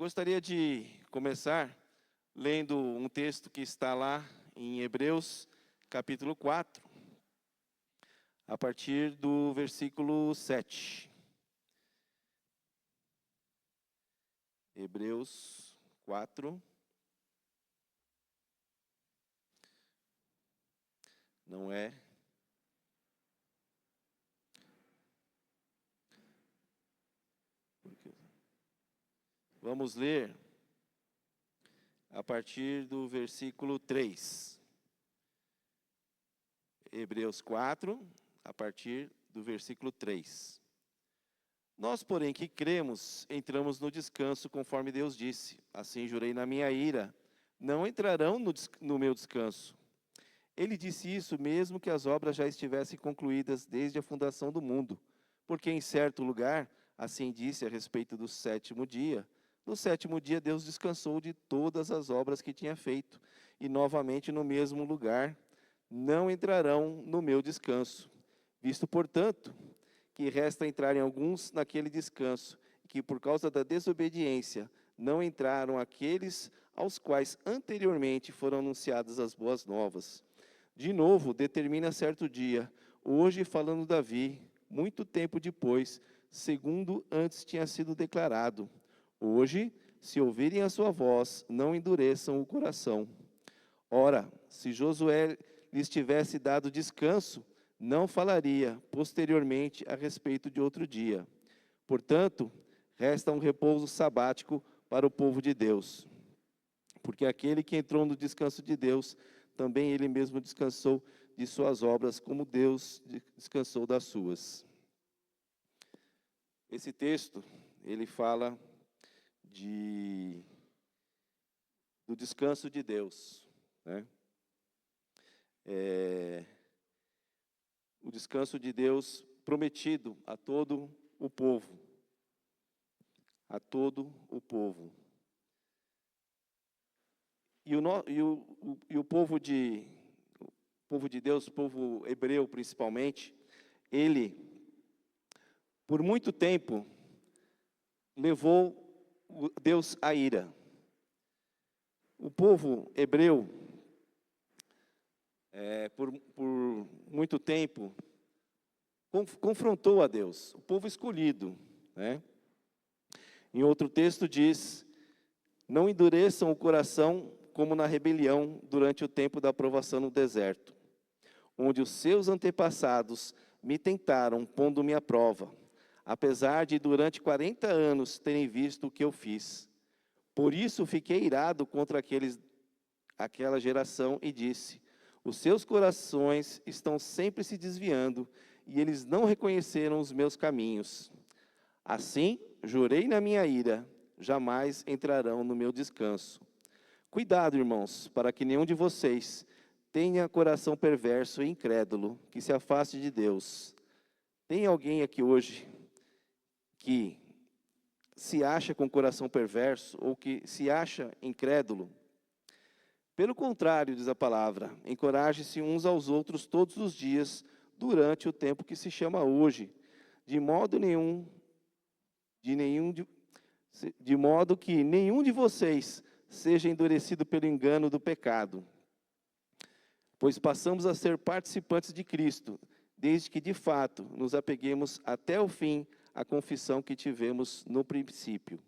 Gostaria de começar lendo um texto que está lá em Hebreus, capítulo 4, a partir do versículo 7. Hebreus 4. Não é. Vamos ler a partir do versículo 3. Hebreus 4, a partir do versículo 3. Nós, porém, que cremos, entramos no descanso, conforme Deus disse. Assim jurei na minha ira, não entrarão no meu descanso. Ele disse isso mesmo que as obras já estivessem concluídas desde a fundação do mundo. Porque em certo lugar, assim disse a respeito do sétimo dia, no sétimo dia Deus descansou de todas as obras que tinha feito. E novamente no mesmo lugar, não entrarão no meu descanso. Visto, portanto, que resta entrarem alguns naquele descanso, que por causa da desobediência não entraram aqueles aos quais anteriormente foram anunciadas as boas novas. De novo, determina certo dia, hoje falando Davi, muito tempo depois, segundo antes tinha sido declarado. Hoje, se ouvirem a sua voz, não endureçam o coração. Ora, se Josué lhes tivesse dado descanso, não falaria posteriormente a respeito de outro dia. Portanto, resta um repouso sabático para o povo de Deus. Porque aquele que entrou no descanso de Deus, também ele mesmo descansou de suas obras, como Deus descansou das suas. Esse texto, ele fala do descanso de Deus, né? O descanso de Deus prometido a todo o povo. A todo o povo. E o povo de Deus, o povo hebreu principalmente, ele, por muito tempo, levou Deus à ira. O povo hebreu, por muito tempo, confrontou a Deus, o povo escolhido, né? Em outro texto diz, não endureçam o coração como na rebelião durante o tempo da aprovação no deserto, onde os seus antepassados me tentaram, pondo-me à prova, apesar de durante 40 anos terem visto o que eu fiz. Por isso fiquei irado contra aquela geração e disse, os seus corações estão sempre se desviando e eles não reconheceram os meus caminhos. Assim, jurei na minha ira, jamais entrarão no meu descanso. Cuidado, irmãos, para que nenhum de vocês tenha coração perverso e incrédulo, que se afaste de Deus. Tem alguém aqui hoje que se acha com coração perverso ou que se acha incrédulo? Pelo contrário, diz a palavra, encoraje-se uns aos outros todos os dias, durante o tempo que se chama hoje, de modo que nenhum de vocês seja endurecido pelo engano do pecado. Pois passamos a ser participantes de Cristo, desde que de fato nos apeguemos até o fim à confissão que tivemos no princípio.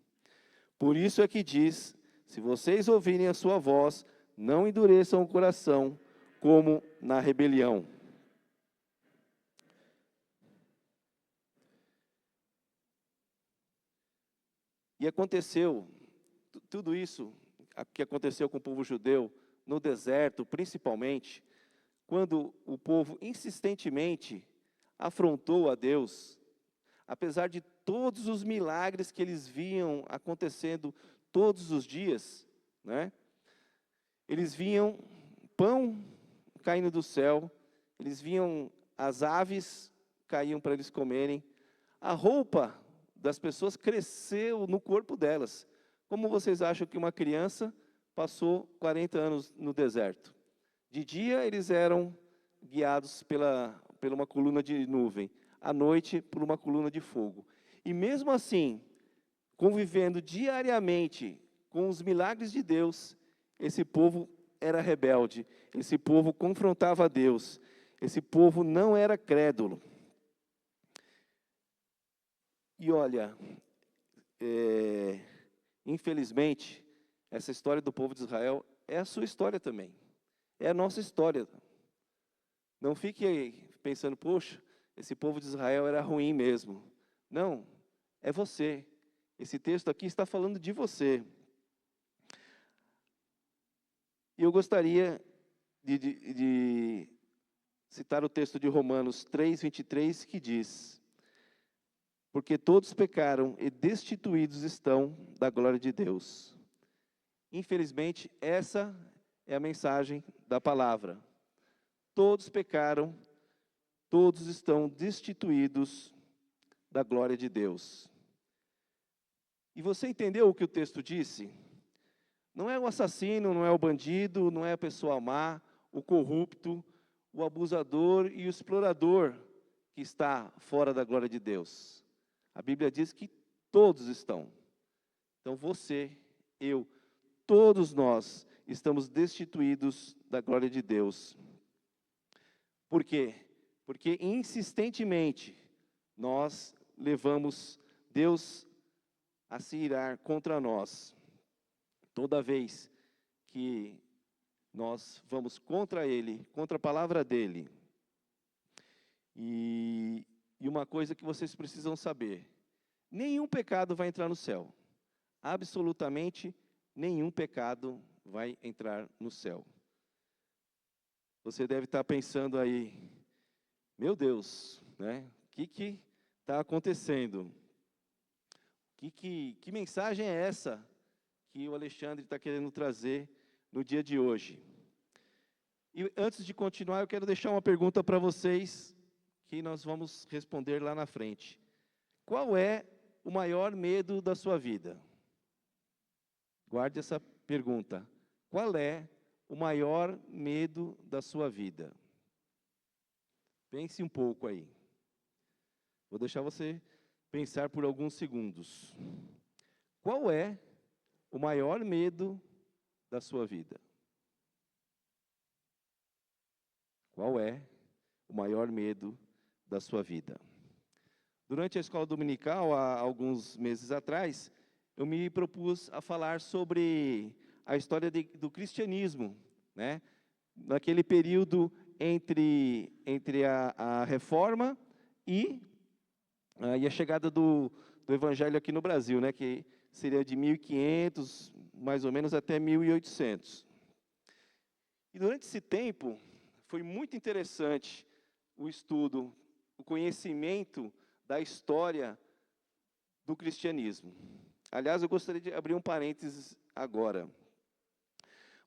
Por isso é que diz, se vocês ouvirem a sua voz, não endureçam o coração, como na rebelião. E aconteceu, tudo isso que aconteceu com o povo judeu, no deserto principalmente, quando o povo insistentemente afrontou a Deus, apesar de todos os milagres que eles viam acontecendo todos os dias, né? Eles viam pão caindo do céu, eles viam as aves caíam para eles comerem, a roupa das pessoas cresceu no corpo delas. Como vocês acham que uma criança passou 40 anos no deserto? De dia eles eram guiados pela uma coluna de nuvem, à noite por uma coluna de fogo. E mesmo assim, convivendo diariamente com os milagres de Deus, esse povo era rebelde, esse povo confrontava Deus, esse povo não era crédulo. E olha, infelizmente, essa história do povo de Israel é a sua história também, é a nossa história. Não fique aí pensando, poxa, esse povo de Israel era ruim mesmo. Não, é você. Esse texto aqui está falando de você. E eu gostaria de citar o texto de Romanos 3:23, que diz: porque todos pecaram e destituídos estão da glória de Deus. Infelizmente, essa é a mensagem da palavra. Todos pecaram, todos estão destituídos da glória de Deus. E você entendeu o que o texto disse? Não é o assassino, não é o bandido, não é a pessoa má, o corrupto, o abusador e o explorador que está fora da glória de Deus. A Bíblia diz que todos estão. Então você, eu, todos nós estamos destituídos da glória de Deus. Por quê? Porque insistentemente nós levamos Deus a se irar contra nós. Toda vez que nós vamos contra Ele, contra a palavra dEle. E uma coisa que vocês precisam saber: nenhum pecado vai entrar no céu. Absolutamente nenhum pecado vai entrar no céu. Você deve estar pensando aí, meu Deus, né? O que está acontecendo? Que mensagem é essa que o Alexandre está querendo trazer no dia de hoje? E antes de continuar, eu quero deixar uma pergunta para vocês, que nós vamos responder lá na frente. Qual é o maior medo da sua vida? Guarde essa pergunta. Qual é o maior medo da sua vida? Pense um pouco aí. Vou deixar você pensar por alguns segundos. Qual é o maior medo da sua vida? Qual é o maior medo da sua vida? Durante a escola dominical, há alguns meses atrás, eu me propus a falar sobre a história do cristianismo, né? Naquele período entre a reforma e a chegada do evangelho aqui no Brasil, né? Que seria de 1500, mais ou menos, até 1800. E durante esse tempo, foi muito interessante o estudo, o conhecimento da história do cristianismo. Aliás, eu gostaria de abrir um parênteses agora.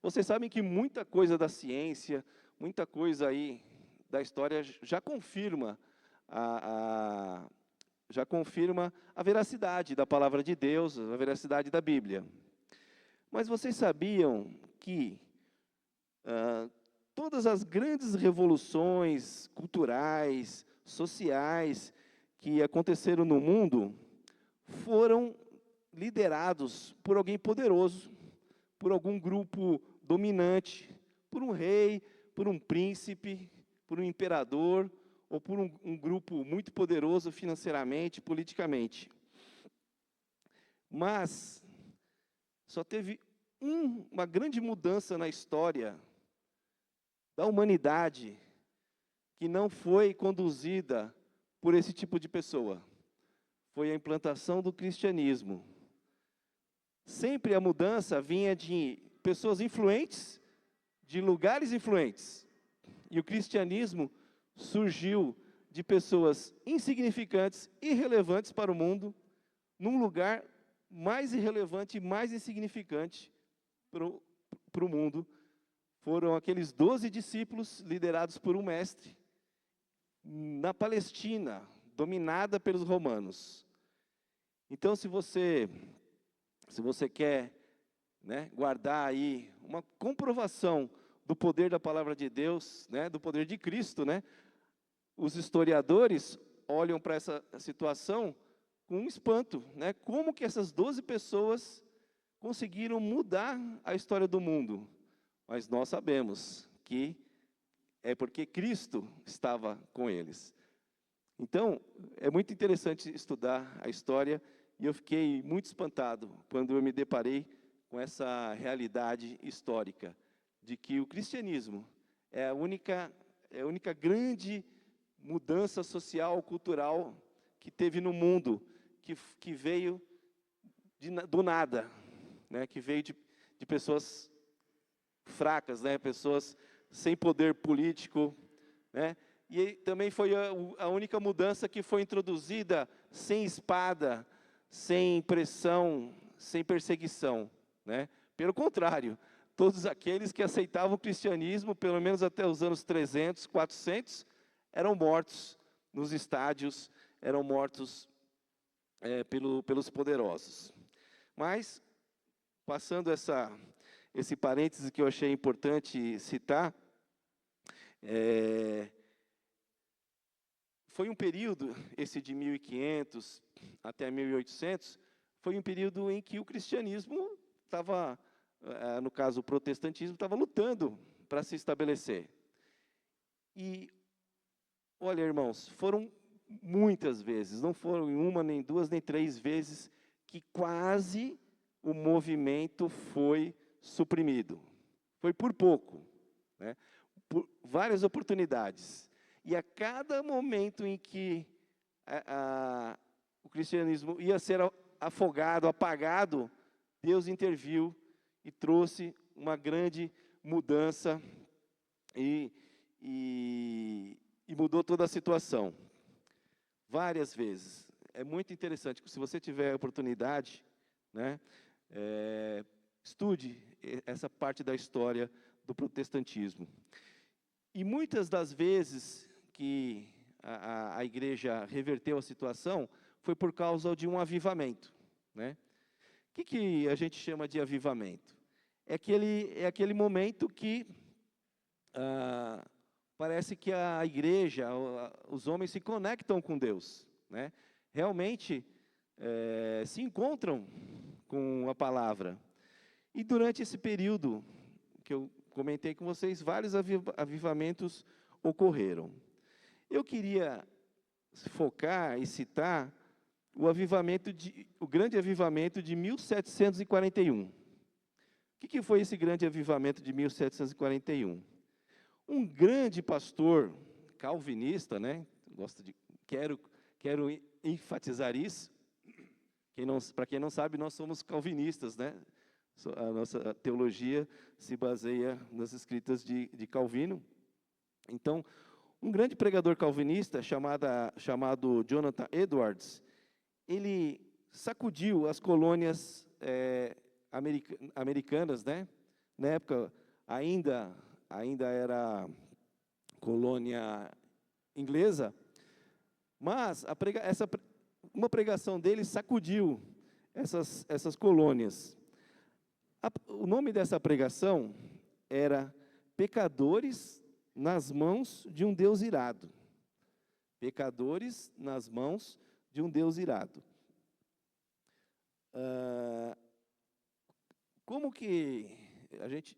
Vocês sabem que muita coisa da ciência, muita coisa aí da história já confirma a veracidade da palavra de Deus, a veracidade da Bíblia. Mas vocês sabiam que todas as grandes revoluções culturais, sociais, que aconteceram no mundo, foram liderados por alguém poderoso, por algum grupo dominante, por um rei, por um príncipe, por um imperador, ou por um grupo muito poderoso financeiramente, politicamente. Mas só teve uma grande mudança na história da humanidade que não foi conduzida por esse tipo de pessoa. Foi a implantação do cristianismo. Sempre a mudança vinha de pessoas influentes, de lugares influentes. E o cristianismo surgiu de pessoas insignificantes, irrelevantes para o mundo, num lugar mais irrelevante e mais insignificante para o mundo. Foram aqueles 12 discípulos liderados por um mestre, na Palestina, dominada pelos romanos. Então, se você quer, né, guardar aí uma comprovação do poder da palavra de Deus, né, do poder de Cristo, né, os historiadores olham para essa situação com um espanto, né? Como que essas 12 pessoas conseguiram mudar a história do mundo? Mas nós sabemos que é porque Cristo estava com eles. Então, é muito interessante estudar a história, e eu fiquei muito espantado quando eu me deparei com essa realidade histórica, de que o cristianismo é a única grande mudança social, cultural que teve no mundo, que veio do nada, né? Que veio de pessoas fracas, né? Pessoas sem poder político, né? E também foi a única mudança que foi introduzida sem espada, sem pressão, sem perseguição, né? Pelo contrário, todos aqueles que aceitavam o cristianismo, pelo menos até os anos 300, 400, eram mortos nos estádios, eram mortos pelos poderosos. Mas, passando esse parêntese que eu achei importante citar, foi um período, esse de 1500 até 1800, foi um período em que o cristianismo estava, no caso o protestantismo, estava lutando para se estabelecer. E, olha, irmãos, foram muitas vezes, não foram uma, nem duas, nem três vezes, que quase o movimento foi suprimido. Foi por pouco, né? Por várias oportunidades. E a cada momento em que o cristianismo ia ser afogado, apagado, Deus interviu e trouxe uma grande mudança e mudou toda a situação. Várias vezes. É muito interessante, se você tiver a oportunidade, né, estude essa parte da história do protestantismo. E muitas das vezes que a igreja reverteu a situação, foi por causa de um avivamento, né? O que a gente chama de avivamento? É aquele momento que parece que a igreja, os homens se conectam com Deus, né? Realmente se encontram com a palavra. E durante esse período que eu comentei com vocês, vários avivamentos ocorreram. Eu queria focar e citar o grande avivamento de 1741. O que foi esse grande avivamento de 1741? Um grande pastor calvinista, né? Quero enfatizar isso. Para quem não sabe, nós somos calvinistas, né? A nossa teologia se baseia nas escritas de Calvino. Então, um grande pregador calvinista chamado Jonathan Edwards, ele sacudiu as colônias americanas, né? Na época ainda era colônia inglesa, mas uma pregação dele sacudiu essas colônias. O nome dessa pregação era Pecadores nas mãos de um Deus irado. Pecadores nas mãos de um Deus irado. Como que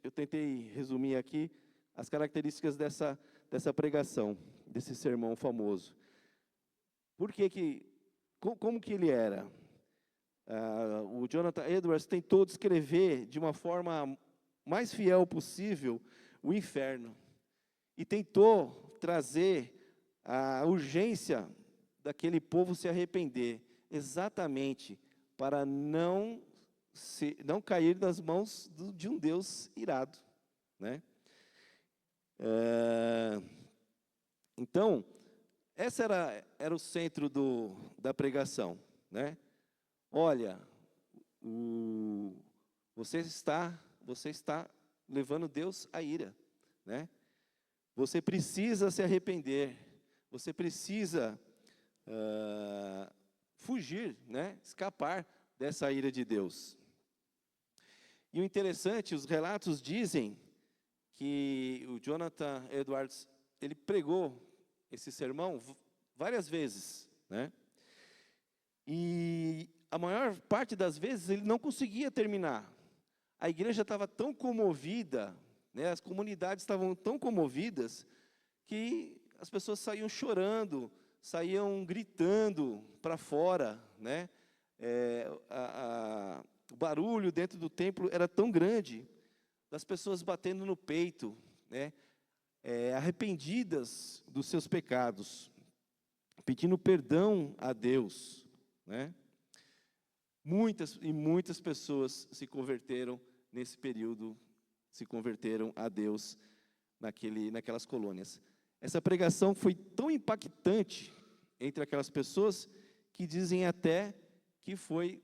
eu tentei resumir aqui as características dessa pregação, desse sermão famoso. Como que ele era? O Jonathan Edwards tentou descrever de uma forma mais fiel possível o inferno e tentou trazer a urgência daquele povo se arrepender, exatamente para não cair nas mãos de um Deus irado, né? Então, esse era o centro da pregação, né? Olha, você está levando Deus à ira, né? Você precisa se arrepender, você precisa fugir, né? Escapar dessa ira de Deus. E o interessante, os relatos dizem que o Jonathan Edwards, ele pregou esse sermão várias vezes, né? E a maior parte das vezes ele não conseguia terminar. A igreja estava tão comovida, né, as comunidades estavam tão comovidas, que as pessoas saíam chorando, saíam gritando para fora, né? O barulho dentro do templo era tão grande, das pessoas batendo no peito, né? Arrependidas dos seus pecados, pedindo perdão a Deus, né? Muitas pessoas se converteram nesse período, se converteram a Deus naquelas colônias. Essa pregação foi tão impactante entre aquelas pessoas que dizem até que foi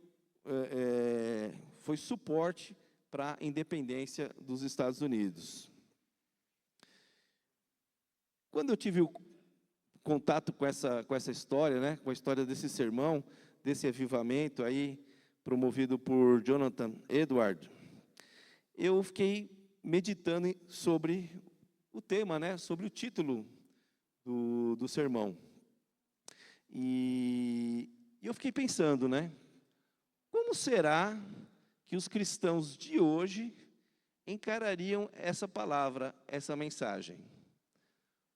suporte para a independência dos Estados Unidos. Quando eu tive o contato com essa história, né, com a história desse sermão, desse avivamento aí, promovido por Jonathan Edwards, eu fiquei meditando sobre o tema, né, sobre o título do sermão. E eu fiquei pensando, né, como será que os cristãos de hoje encarariam essa palavra, essa mensagem?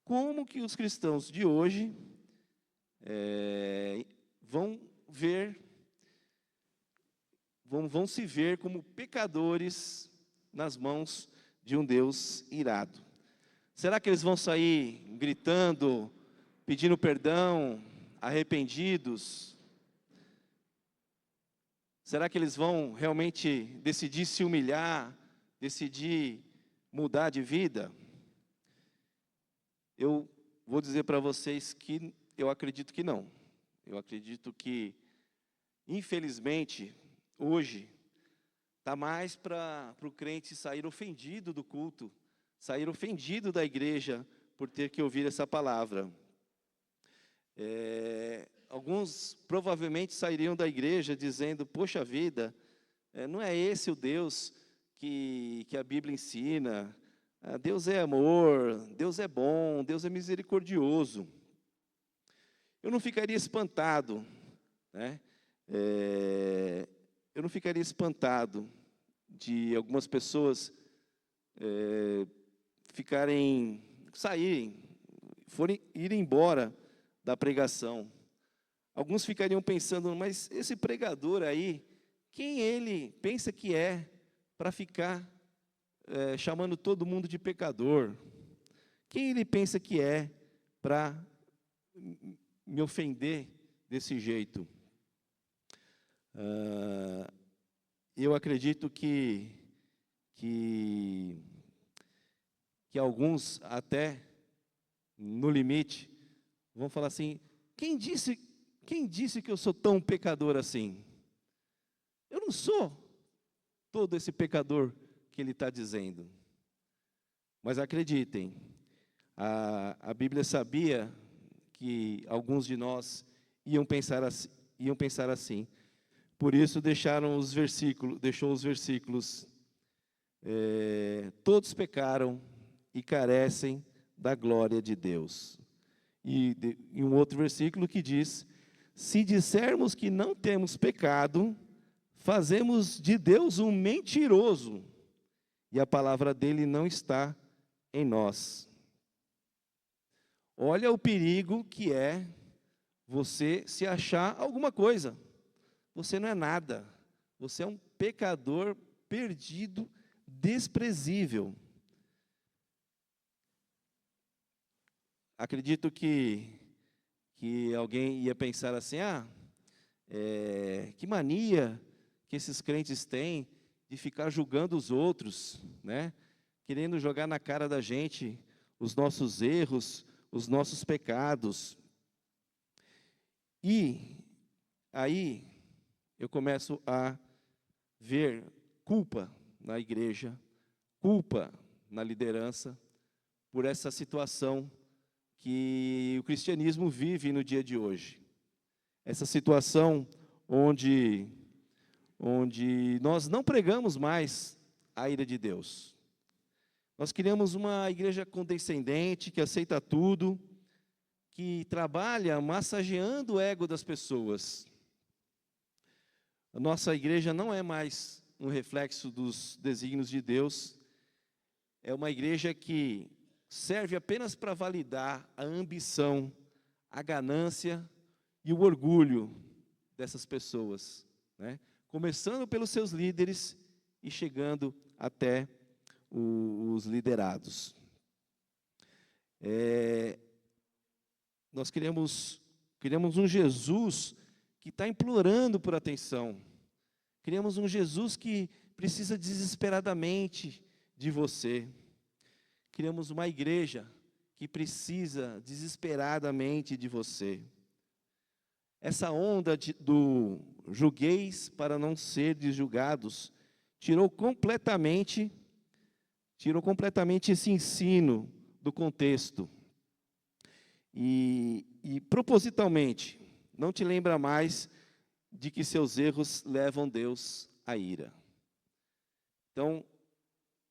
Como que os cristãos de hoje vão se ver como pecadores nas mãos de um Deus irado? Será que eles vão sair gritando, pedindo perdão, arrependidos? Será que eles vão realmente decidir se humilhar, decidir mudar de vida? Eu vou dizer para vocês que eu acredito que não. Eu acredito que, infelizmente, hoje, está mais para o crente sair ofendido do culto, sair ofendido da igreja por ter que ouvir essa palavra. Alguns provavelmente sairiam da igreja dizendo: poxa vida, não é esse o Deus que a Bíblia ensina. Deus é amor, Deus é bom, Deus é misericordioso. Eu não ficaria espantado, né? Eu não ficaria espantado de algumas pessoas irem embora da pregação. Alguns ficariam pensando: mas esse pregador aí, quem ele pensa que é para ficar chamando todo mundo de pecador? Quem ele pensa que é para me ofender desse jeito? Eu acredito que alguns, até no limite, vão falar assim: quem disse que eu sou tão pecador assim? Eu não sou todo esse pecador que ele está dizendo. Mas acreditem, a Bíblia sabia que alguns de nós iam pensar assim. Por isso deixou os versículos: todos pecaram e carecem da glória de Deus. E um outro versículo que diz: se dissermos que não temos pecado, fazemos de Deus um mentiroso, e a palavra dele não está em nós. Olha o perigo que é você se achar alguma coisa. Você não é nada. Você é um pecador perdido, desprezível. Acredito que alguém ia pensar assim: que mania que esses crentes têm de ficar julgando os outros, né? Querendo jogar na cara da gente os nossos erros, os nossos pecados. E aí eu começo a ver culpa na igreja, culpa na liderança, por essa situação que o cristianismo vive no dia de hoje. Essa situação onde nós não pregamos mais a ira de Deus. Nós criamos uma igreja condescendente, que aceita tudo, que trabalha massageando o ego das pessoas. A nossa igreja não é mais um reflexo dos desígnios de Deus, é uma igreja que serve apenas para validar a ambição, a ganância e o orgulho dessas pessoas, né? Começando pelos seus líderes e chegando até os liderados. Nós queremos um Jesus que está implorando por atenção. Queremos um Jesus que precisa desesperadamente de você. Queremos uma igreja que precisa desesperadamente de você. Essa onda do julgueis para não ser julgados tirou completamente esse ensino do contexto. E propositalmente, não te lembra mais de que seus erros levam Deus à ira. Então,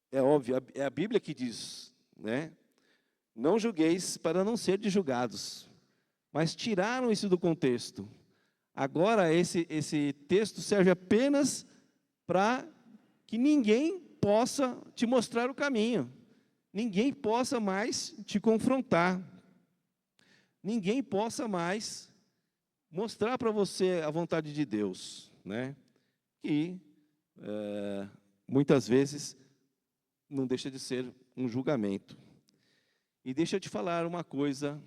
é óbvio, é a Bíblia que diz, né? Não julgueis para não ser julgados. Mas tiraram isso do contexto. Agora, esse texto serve apenas para que ninguém possa te mostrar o caminho. Ninguém possa mais te confrontar. Ninguém possa mais mostrar para você a vontade de Deus, né? Que muitas vezes não deixa de ser um julgamento. E deixa eu te falar uma coisa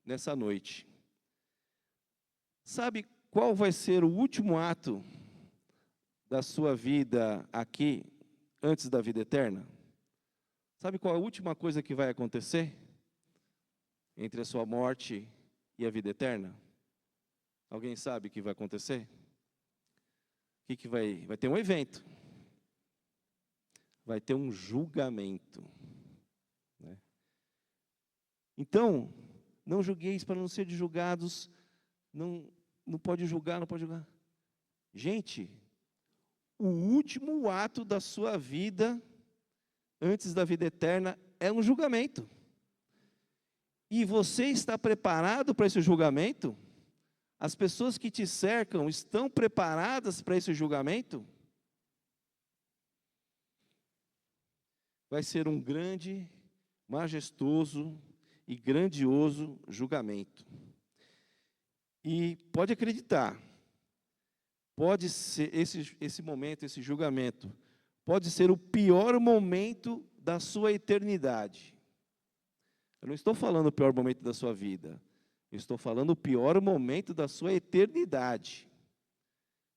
nessa noite. Sabe qual vai ser o último ato da sua vida aqui, antes da vida eterna? Sabe qual é a última coisa que vai acontecer entre a sua morte e a vida eterna? Alguém sabe o que vai acontecer? O que vai ter um evento. Vai ter um julgamento, né? Então, não julgueis para não ser julgados. Não pode julgar, não pode julgar. Gente, o último ato da sua vida, antes da vida eterna, é um julgamento. E você está preparado para esse julgamento? As pessoas que te cercam estão preparadas para esse julgamento? Vai ser um grande, majestoso e grandioso julgamento. E pode acreditar, pode ser esse momento, esse julgamento, pode ser o pior momento da sua eternidade. Eu não estou falando o pior momento da sua vida, eu estou falando o pior momento da sua eternidade.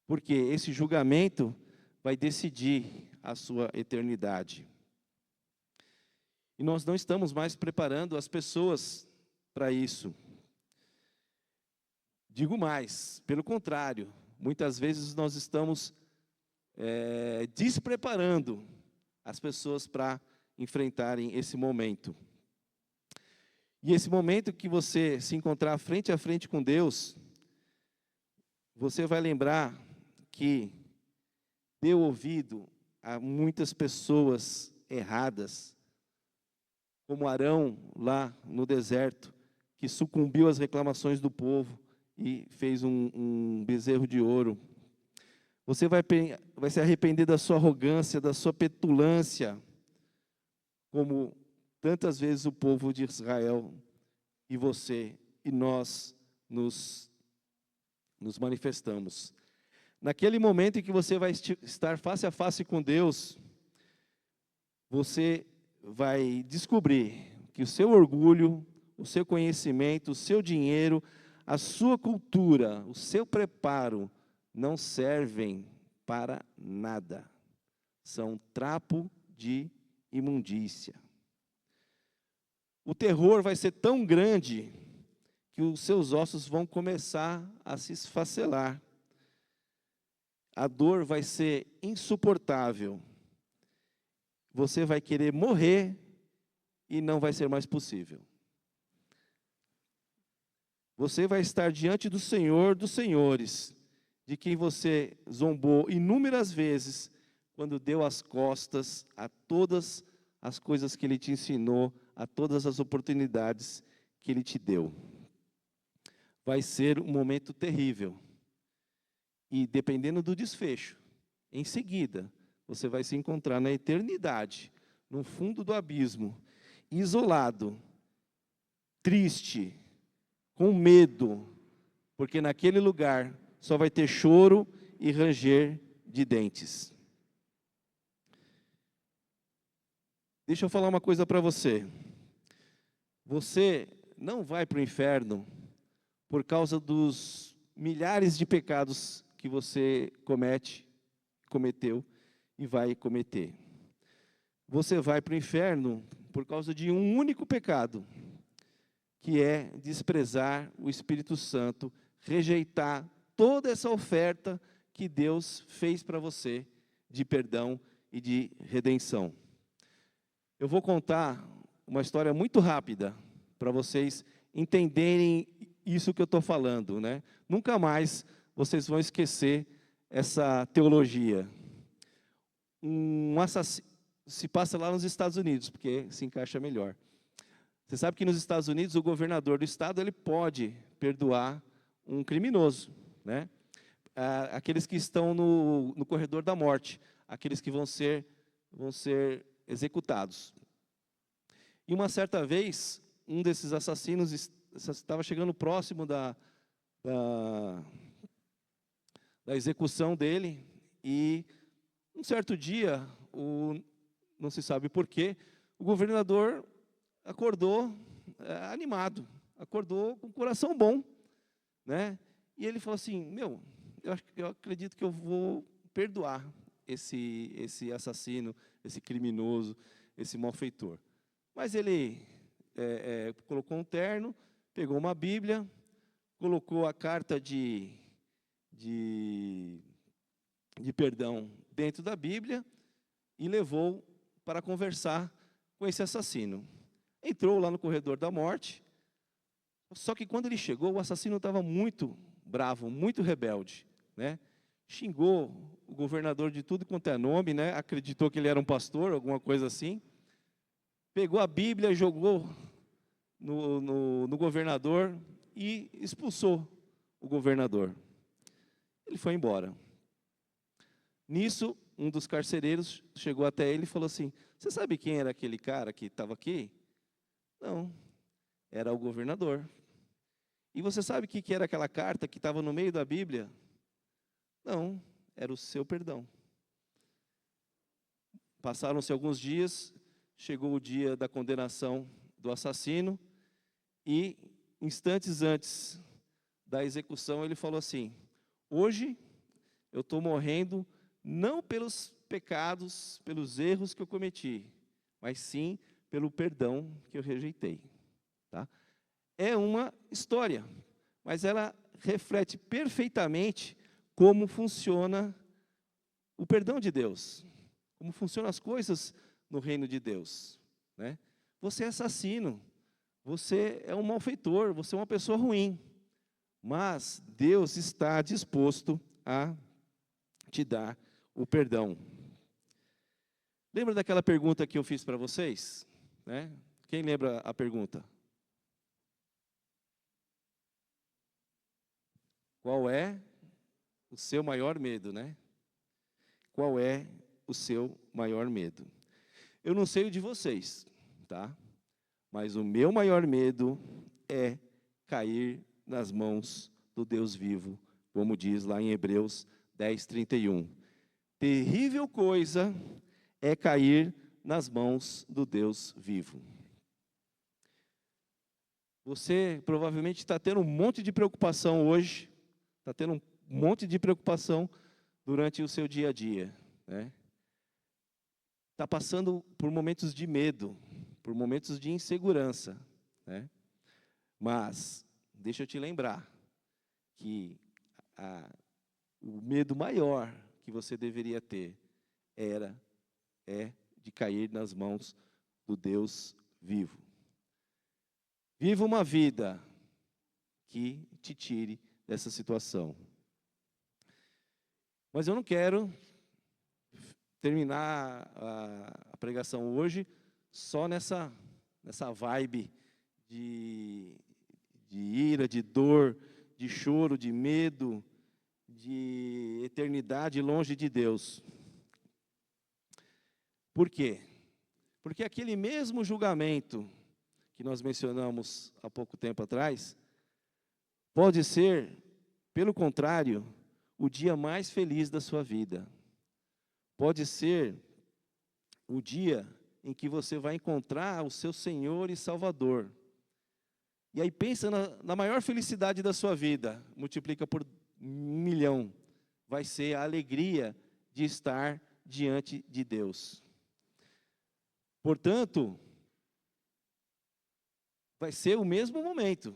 Porque esse julgamento vai decidir a sua eternidade. E nós não estamos mais preparando as pessoas para isso. Digo mais, pelo contrário, muitas vezes nós estamos despreparando as pessoas para enfrentarem esse momento. E esse momento que você se encontrar frente a frente com Deus, você vai lembrar que deu ouvido a muitas pessoas erradas, como Arão lá no deserto, que sucumbiu às reclamações do povo e fez um bezerro de ouro. Você vai se arrepender da sua arrogância, da sua petulância, como tantas vezes o povo de Israel e você e nós nos manifestamos. Naquele momento em que você vai estar face a face com Deus, você vai descobrir que o seu orgulho, o seu conhecimento, o seu dinheiro, a sua cultura, o seu preparo não servem para nada. São trapo de imundícia. O terror vai ser tão grande que os seus ossos vão começar a se esfacelar. A dor vai ser insuportável. Você vai querer morrer e não vai ser mais possível. Você vai estar diante do Senhor dos Senhores, de quem você zombou inúmeras vezes, quando deu as costas a todas as coisas que Ele te ensinou, a todas as oportunidades que Ele te deu. Vai ser um momento terrível. E dependendo do desfecho, em seguida, você vai se encontrar na eternidade, no fundo do abismo, isolado, triste, com medo, porque naquele lugar só vai ter choro e ranger de dentes. Deixa eu falar uma coisa para você. Você não vai para o inferno por causa dos milhares de pecados que você cometeu e vai cometer. Você vai para o inferno por causa de um único pecado, que é desprezar o Espírito Santo, rejeitar toda essa oferta que Deus fez para você de perdão e de redenção. Eu vou contar uma história muito rápida para vocês entenderem isso que eu estou falando, né? Nunca mais vocês vão esquecer essa teologia. Um assassino se passa lá nos Estados Unidos, porque se encaixa melhor. Você sabe que nos Estados Unidos o governador do estado ele pode perdoar um criminoso, né? Aqueles que estão no corredor da morte, aqueles que vão ser executados. E uma certa vez, um desses assassinos estava chegando próximo da execução dele, e um certo dia, não se sabe porquê, o governador acordou animado, acordou com o coração bom, né? E ele falou assim, eu acredito que eu vou perdoar esse assassino, esse criminoso, esse malfeitor. Mas ele colocou um terno, pegou uma Bíblia, colocou a carta de perdão dentro da Bíblia e levou para conversar com esse assassino. Entrou lá no corredor da morte, só que quando ele chegou, o assassino estava muito bravo, muito rebelde, né? Xingou o governador de tudo quanto é nome, né? Acreditou que ele era um pastor, alguma coisa assim. Pegou a Bíblia, jogou no governador e expulsou o governador. Ele foi embora. Nisso, um dos carcereiros chegou até ele e falou assim, você sabe quem era aquele cara que estava aqui? Não, era o governador. E você sabe o que era aquela carta que estava no meio da Bíblia? Não, era o seu perdão. Passaram-se alguns dias, chegou o dia da condenação do assassino, e instantes antes da execução ele falou assim, hoje eu estou morrendo não pelos pecados, pelos erros que eu cometi, mas sim pelo perdão que eu rejeitei. Tá? É uma história, mas ela reflete perfeitamente como funciona o perdão de Deus, como funcionam as coisas no reino de Deus. Né? Você é assassino, você é um malfeitor, você é uma pessoa ruim, mas Deus está disposto a te dar o perdão. Lembra daquela pergunta que eu fiz para vocês? Né? Quem lembra a pergunta? Qual é o seu maior medo, né? Qual é o seu maior medo? Eu não sei o de vocês, tá? Mas o meu maior medo é cair nas mãos do Deus vivo, como diz lá em Hebreus 10:31. Terrível coisa é cair nas mãos do Deus vivo. Você provavelmente está tendo um monte de preocupação hoje, está tendo um monte de preocupação durante o seu dia a dia, né? Está passando por momentos de medo, por momentos de insegurança, né? Mas, deixa eu te lembrar, que o medo maior que você deveria ter é de cair nas mãos do Deus vivo. Viva uma vida que te tire dessa situação. Mas eu não quero terminar a pregação hoje só nessa vibe de ira, de dor, de choro, de medo, de eternidade longe de Deus. Por quê? Porque aquele mesmo julgamento que nós mencionamos há pouco tempo atrás, pode ser, pelo contrário, o dia mais feliz da sua vida. Pode ser o dia em que você vai encontrar o seu Senhor e Salvador. E aí pensa na maior felicidade da sua vida, multiplica por 1.000.000. Vai ser a alegria de estar diante de Deus. Portanto, vai ser o mesmo momento,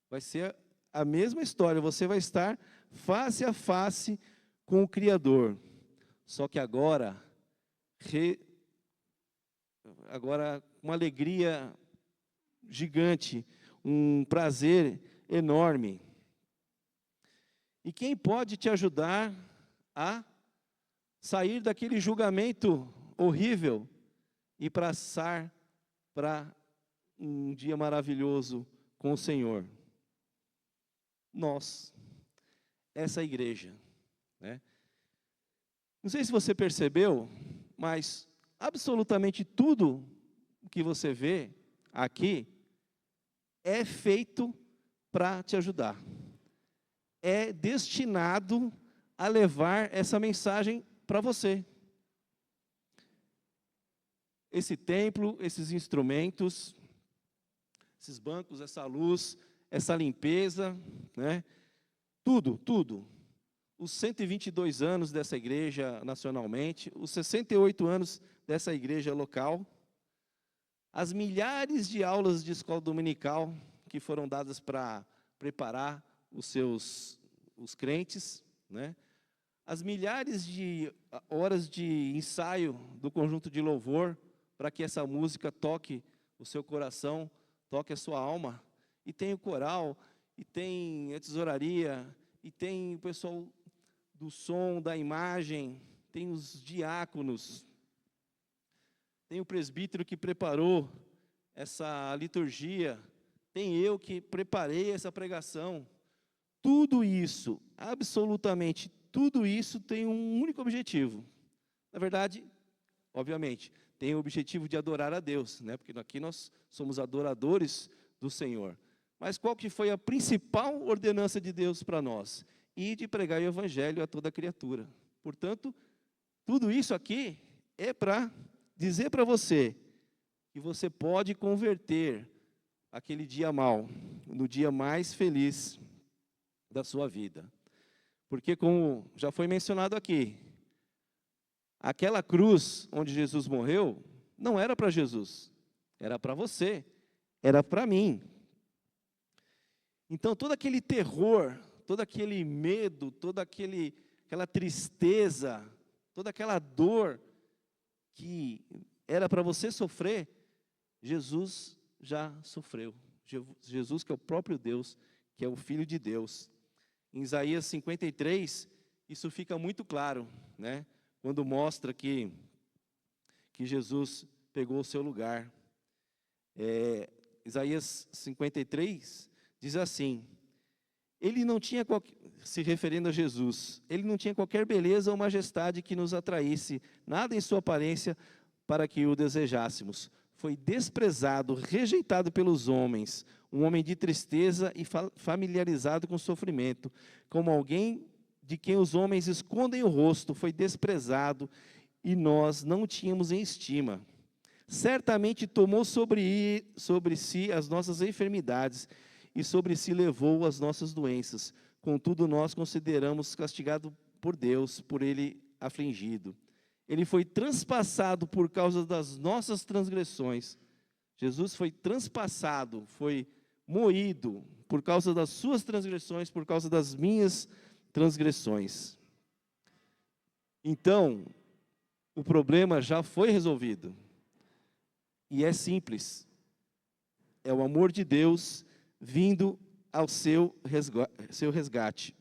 vai ser a mesma história, você vai estar face a face com o Criador. Só que agora uma alegria gigante, um prazer enorme. E quem pode te ajudar a sair daquele julgamento horrível e passar para um dia maravilhoso com o Senhor? Nós, essa igreja, né? Não sei se você percebeu, mas absolutamente tudo que você vê aqui é feito para te ajudar. É destinado a levar essa mensagem para você. Esse templo, esses instrumentos, esses bancos, essa luz, essa limpeza, né? Tudo. Os 122 anos dessa igreja nacionalmente, os 68 anos dessa igreja local, as milhares de aulas de escola dominical que foram dadas para preparar os crentes, né? As milhares de horas de ensaio do conjunto de louvor para que essa música toque o seu coração, toque a sua alma. E tem o coral, e tem a tesouraria, e tem o pessoal do som, da imagem, tem os diáconos, tem o presbítero que preparou essa liturgia, tem eu que preparei essa pregação. Tudo isso, absolutamente tudo isso tem um único objetivo. Na verdade, obviamente, tem o objetivo de adorar a Deus, né? Porque aqui nós somos adoradores do Senhor. Mas qual que foi a principal ordenança de Deus para nós? E de pregar o evangelho a toda criatura. Portanto, tudo isso aqui é para dizer para você que você pode converter aquele dia mau no dia mais feliz da sua vida. Porque, como já foi mencionado aqui, aquela cruz onde Jesus morreu não era para Jesus, era para você, era para mim. Então, todo aquele terror, todo aquele medo, toda aquela tristeza, toda aquela dor que era para você sofrer, Jesus já sofreu. Jesus, que é o próprio Deus, que é o Filho de Deus. Em Isaías 53, isso fica muito claro, né? Quando mostra que Jesus pegou o seu lugar. Isaías 53 diz assim: ele não tinha, se referindo a Jesus, ele não tinha qualquer beleza ou majestade que nos atraísse, nada em sua aparência para que o desejássemos. Foi desprezado, rejeitado pelos homens, um homem de tristeza e familiarizado com o sofrimento, como alguém de quem os homens escondem o rosto, foi desprezado e nós não o tínhamos em estima. Certamente tomou sobre si as nossas enfermidades e sobre si levou as nossas doenças. Contudo, nós consideramos castigado por Deus, por ele afligido. Ele foi transpassado por causa das nossas transgressões. Jesus foi transpassado, foi moído por causa das suas transgressões, por causa das minhas transgressões. Então, o problema já foi resolvido. E é simples. É o amor de Deus vindo ao seu resgate.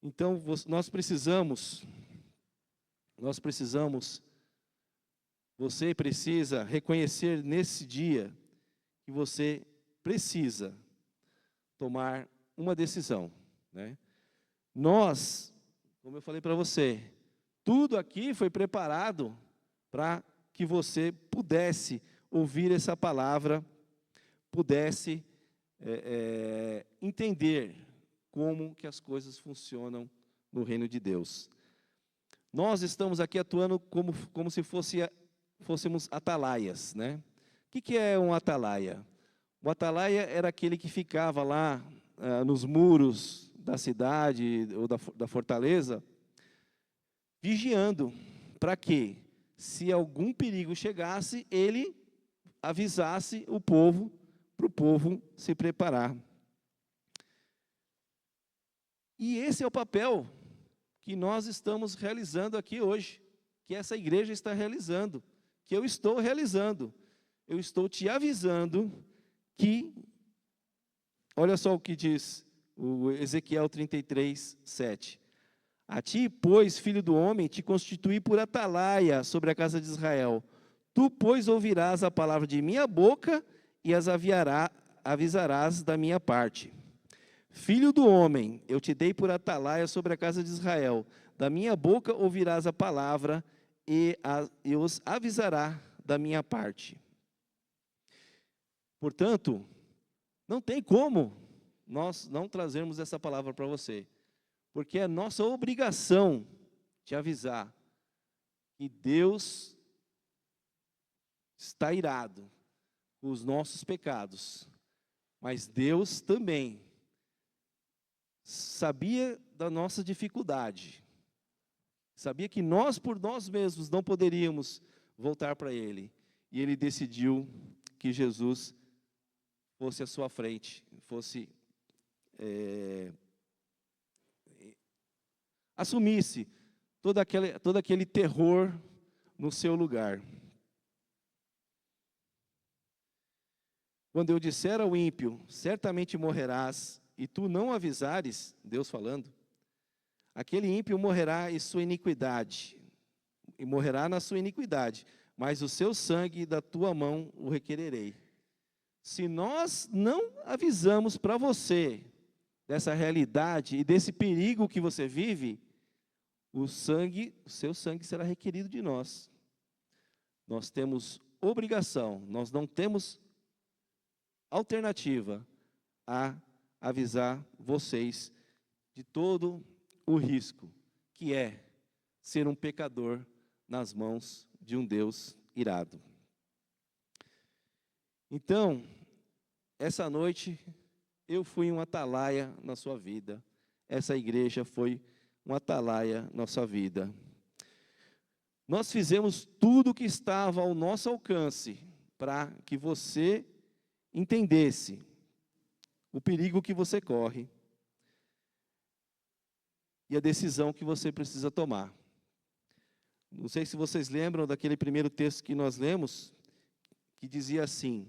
Então, você precisa reconhecer nesse dia que você precisa tomar uma decisão, né? Nós, como eu falei para você, tudo aqui foi preparado para que você pudesse ouvir essa palavra, pudesse entender como que as coisas funcionam no reino de Deus. Nós estamos aqui atuando como se fôssemos atalaias, né? O que é um atalaia? O atalaia era aquele que ficava lá nos muros da cidade ou da fortaleza, vigiando, para que, se algum perigo chegasse, ele avisasse o povo, para o povo se preparar. E esse é o papel que nós estamos realizando aqui hoje, que essa igreja está realizando, que eu estou realizando. Eu estou te avisando que, olha só o que diz o Ezequiel 33, 7. A ti, pois, filho do homem, te constituí por atalaia sobre a casa de Israel. Tu, pois, ouvirás a palavra de minha boca e as avisarás da minha parte. Filho do homem, eu te dei por atalaia sobre a casa de Israel. Da minha boca ouvirás a palavra e os avisará da minha parte. Portanto, não tem como nós não trazermos essa palavra para você, porque é nossa obrigação te avisar que Deus está irado com os nossos pecados, mas Deus também sabia da nossa dificuldade, sabia que nós por nós mesmos não poderíamos voltar para Ele, e Ele decidiu que Jesus fosse à sua frente, assumisse todo aquele terror no seu lugar. Quando eu disser ao ímpio, certamente morrerás, e tu não avisares, Deus falando, aquele ímpio morrerá em sua iniquidade, e morrerá na sua iniquidade, mas o seu sangue da tua mão o requererei. Se nós não avisamos para você dessa realidade e desse perigo que você vive, o seu sangue será requerido de nós. Nós temos obrigação, nós não temos alternativa a avisar vocês de todo o risco que é ser um pecador nas mãos de um Deus irado. Então, essa noite, eu fui um atalaia na sua vida. Essa igreja foi um atalaia na sua vida. Nós fizemos tudo o que estava ao nosso alcance para que você entendesse o perigo que você corre e a decisão que você precisa tomar. Não sei se vocês lembram daquele primeiro texto que nós lemos, que dizia assim: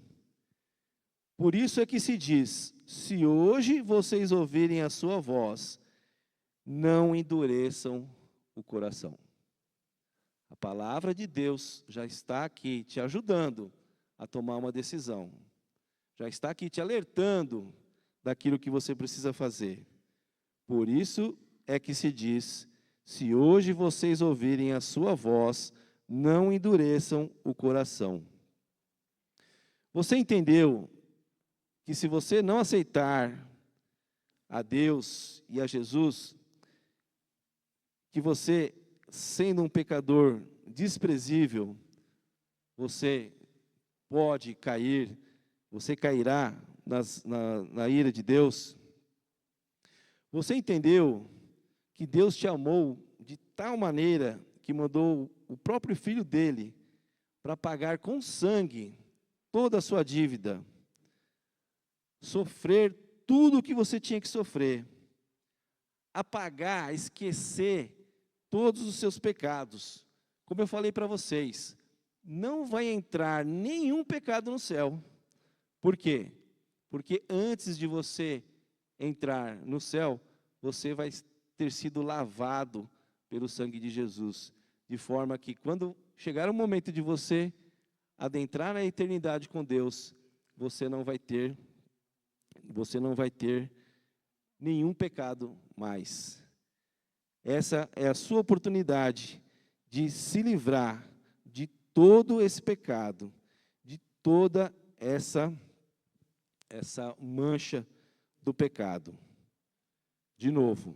por isso é que se diz, se hoje vocês ouvirem a sua voz, não endureçam o coração. A palavra de Deus já está aqui te ajudando a tomar uma decisão. Já está aqui te alertando daquilo que você precisa fazer. Por isso é que se diz, se hoje vocês ouvirem a sua voz, não endureçam o coração. Você entendeu que se você não aceitar a Deus e a Jesus, que você, sendo um pecador desprezível, você pode cair, você cairá na ira de Deus? Você entendeu que Deus te amou de tal maneira que mandou o próprio Filho dele para pagar com sangue toda a sua dívida, sofrer tudo o que você tinha que sofrer, apagar, esquecer todos os seus pecados? Como eu falei para vocês, não vai entrar nenhum pecado no céu. Por quê? Porque antes de você entrar no céu, você vai ter sido lavado pelo sangue de Jesus, de forma que quando chegar o momento de você adentrar na eternidade com Deus, você não vai ter nenhum pecado mais. Essa é a sua oportunidade de se livrar de todo esse pecado, de toda essa mancha do pecado. De novo,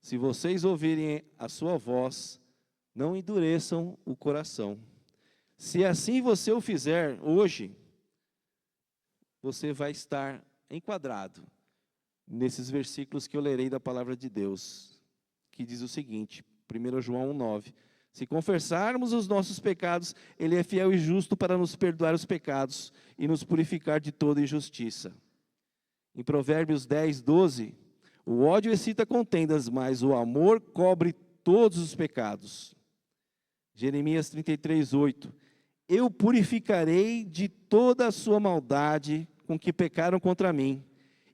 se vocês ouvirem a sua voz, não endureçam o coração. Se assim você o fizer hoje, você vai estar enquadrado nesses versículos que eu lerei da palavra de Deus, que diz o seguinte, 1 João 1,9. Se confessarmos os nossos pecados, Ele é fiel e justo para nos perdoar os pecados e nos purificar de toda injustiça. Em Provérbios 10:12, o ódio excita contendas, mas o amor cobre todos os pecados. Jeremias 33:8, eu purificarei de toda a sua maldade com que pecaram contra mim,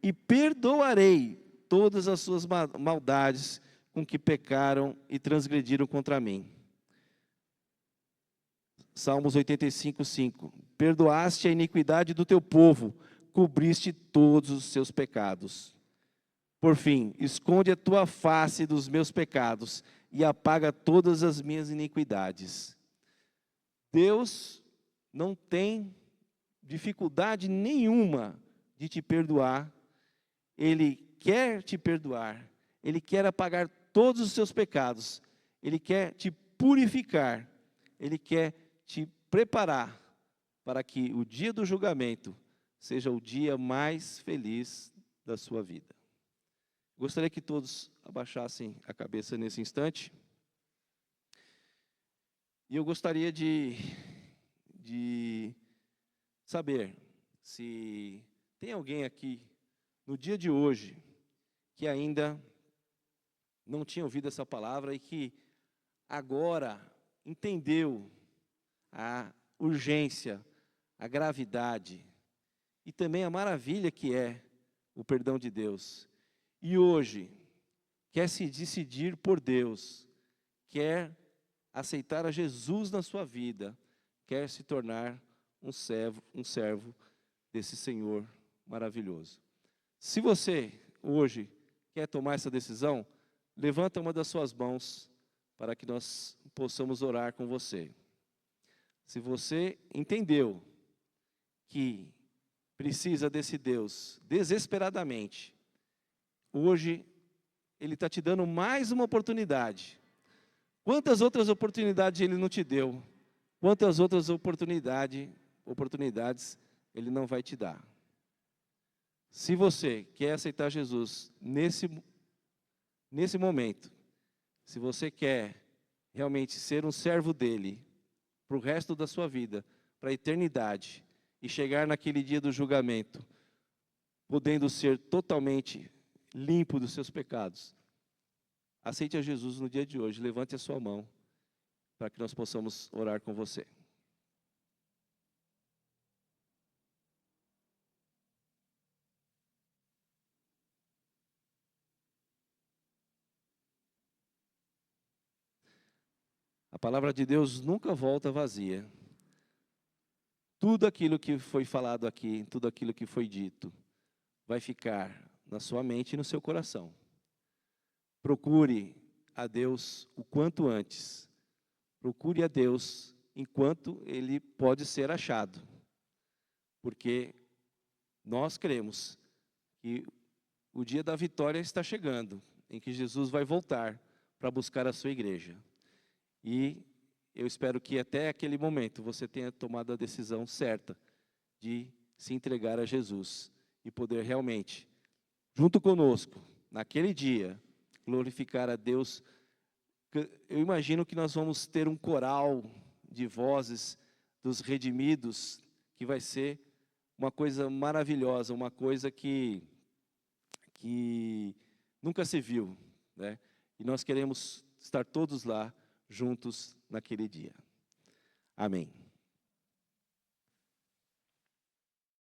e perdoarei todas as suas maldades com que pecaram e transgrediram contra mim. Salmos 85:5, perdoaste a iniquidade do teu povo, cobriste todos os seus pecados. Por fim, esconde a tua face dos meus pecados e apaga todas as minhas iniquidades. Deus não tem dificuldade nenhuma de te perdoar. Ele quer te perdoar. Ele quer apagar todos os seus pecados. Ele quer te purificar. Ele quer te preparar para que o dia do julgamento seja o dia mais feliz da sua vida. Gostaria que todos abaixassem a cabeça nesse instante. E eu gostaria de saber se tem alguém aqui no dia de hoje que ainda não tinha ouvido essa palavra e que agora entendeu a urgência, a gravidade e também a maravilha que é o perdão de Deus. E hoje quer se decidir por Deus, quer aceitar a Jesus na sua vida, quer se tornar um servo desse Senhor maravilhoso. Se você hoje quer tomar essa decisão, levanta uma das suas mãos para que nós possamos orar com você. Se você entendeu que precisa desse Deus desesperadamente, hoje Ele está te dando mais uma oportunidade. Quantas outras oportunidades Ele não te deu? Quantas outras oportunidades Ele não vai te dar? Se você quer aceitar Jesus nesse momento, se você quer realmente ser um servo dEle para o resto da sua vida, para a eternidade, e chegar naquele dia do julgamento, podendo ser totalmente limpo dos seus pecados, aceite a Jesus no dia de hoje, levante a sua mão, para que nós possamos orar com você. A palavra de Deus nunca volta vazia. Tudo aquilo que foi falado aqui, tudo aquilo que foi dito, vai ficar na sua mente e no seu coração. Procure a Deus o quanto antes. Procure a Deus enquanto Ele pode ser achado. Porque nós cremos que o dia da vitória está chegando, em que Jesus vai voltar para buscar a sua igreja. E eu espero que até aquele momento você tenha tomado a decisão certa de se entregar a Jesus e poder realmente, junto conosco, naquele dia, glorificar a Deus. Eu imagino que nós vamos ter um coral de vozes dos redimidos, que vai ser uma coisa maravilhosa, uma coisa que nunca se viu, né? E nós queremos estar todos lá, juntos naquele dia. Amém.